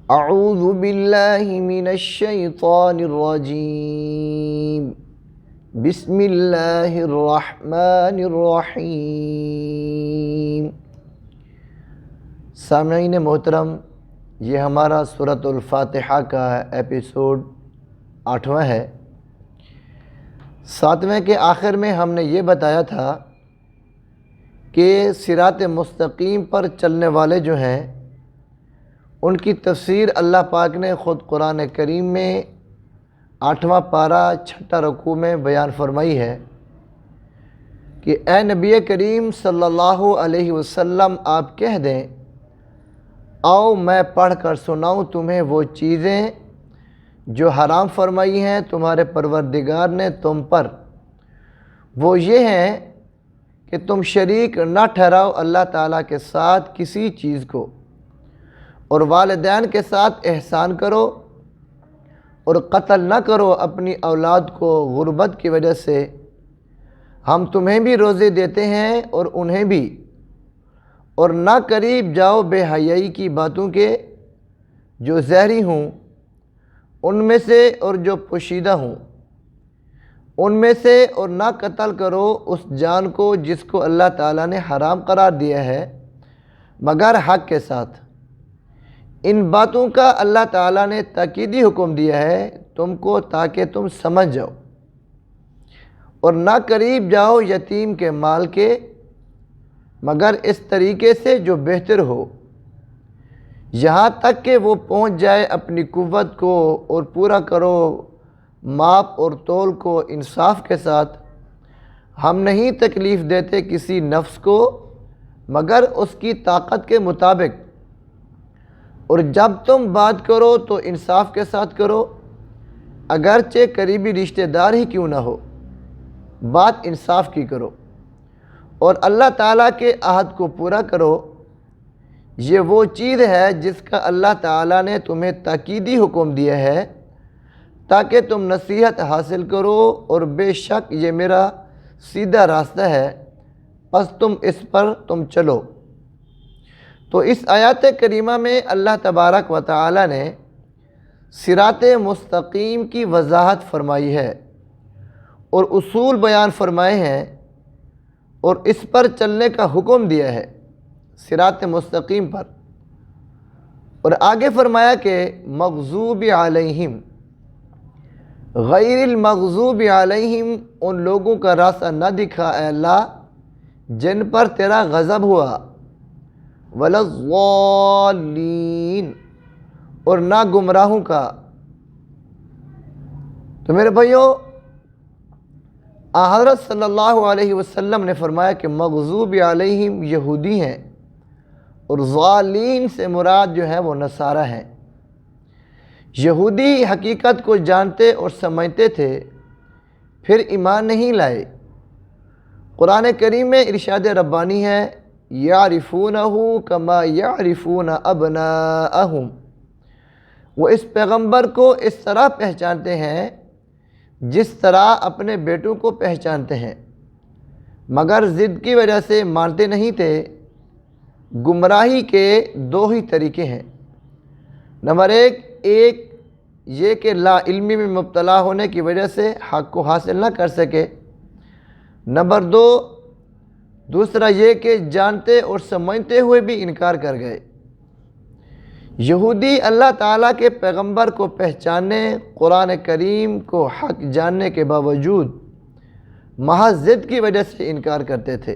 اعوذ باللہ من الشیطان الرجیم بسم اللہ الرحمن الرحیم۔ سامعین محترم، یہ ہمارا سورۃ الفاتحہ کا ایپیسوڈ 8واں ہے۔ 7ویں کے آخر میں ہم نے یہ بتایا تھا کہ صراط مستقیم پر چلنے والے جو ہیں ان کی تفسیر اللہ پاک نے خود قرآن کریم میں 8واں پارہ 6 رکوع میں بیان فرمائی ہے کہ اے نبی کریم صلی اللہ علیہ وسلم آپ کہہ دیں، آؤ میں پڑھ کر سناؤں تمہیں وہ چیزیں جو حرام فرمائی ہیں تمہارے پروردگار نے تم پر۔ وہ یہ ہیں کہ تم شریک نہ ٹھہراؤ اللہ تعالیٰ کے ساتھ کسی چیز کو، اور والدین کے ساتھ احسان کرو، اور قتل نہ کرو اپنی اولاد کو غربت کی وجہ سے۔ ہم تمہیں بھی روزے دیتے ہیں اور انہیں بھی، اور نہ قریب جاؤ بے حیائی کی باتوں کے جو زہری ہوں ان میں سے اور جو پوشیدہ ہوں ان میں سے، اور نہ قتل کرو اس جان کو جس کو اللہ تعالیٰ نے حرام قرار دیا ہے مگر حق کے ساتھ۔ ان باتوں کا اللہ تعالیٰ نے تاکیدی حکم دیا ہے تم کو تاکہ تم سمجھ جاؤ، اور نہ قریب جاؤ یتیم کے مال کے مگر اس طریقے سے جو بہتر ہو، یہاں تک کہ وہ پہنچ جائے اپنی قوت کو، اور پورا کرو ماپ اور تول کو انصاف کے ساتھ۔ ہم نہیں تکلیف دیتے کسی نفس کو مگر اس کی طاقت کے مطابق، اور جب تم بات کرو تو انصاف کے ساتھ کرو، اگرچہ قریبی رشتہ دار ہی کیوں نہ ہو، بات انصاف کی کرو، اور اللہ تعالیٰ کے عہد کو پورا کرو۔ یہ وہ چیز ہے جس کا اللہ تعالیٰ نے تمہیں تاکیدی حکم دیا ہے تاکہ تم نصیحت حاصل کرو، اور بے شک یہ میرا سیدھا راستہ ہے، پس تم اس پر چلو۔ تو اس آیات کریمہ میں اللہ تبارک و تعالی نے صراط مستقیم کی وضاحت فرمائی ہے اور اصول بیان فرمائے ہیں، اور اس پر چلنے کا حکم دیا ہے صراط مستقیم پر، اور آگے فرمایا کہ مغضوب علیہم، غیر المغضوب علیہم، ان لوگوں کا راستہ نہ دکھا اے اللہ جن پر تیرا غضب ہوا، ولا الضالین، اور نہ گمراہوں کا۔ تو میرے بھائیوں، حضرت صلی اللہ علیہ وسلم نے فرمایا کہ مغضوب علیہم یہودی ہیں، اور ضالین سے مراد جو ہے وہ نصارہ ہیں۔ یہودی حقیقت کو جانتے اور سمجھتے تھے، پھر ایمان نہیں لائے۔ قرآن کریم میں ارشاد ربانی ہے، یعرفونہ کما یعرفون ابناءہم، وہ اس پیغمبر کو اس طرح پہچانتے ہیں جس طرح اپنے بیٹوں کو پہچانتے ہیں، مگر ضد کی وجہ سے مانتے نہیں تھے۔ گمراہی کے 2 ہی طریقے ہیں۔ نمبر 1 یہ کہ لا علمی میں مبتلا ہونے کی وجہ سے حق کو حاصل نہ کر سکے۔ نمبر 2 دوسرا یہ کہ جانتے اور سمجھتے ہوئے بھی انکار کر گئے۔ یہودی اللہ تعالیٰ کے پیغمبر کو پہچاننے، قرآن کریم کو حق جاننے کے باوجود محض ضد کی وجہ سے انکار کرتے تھے۔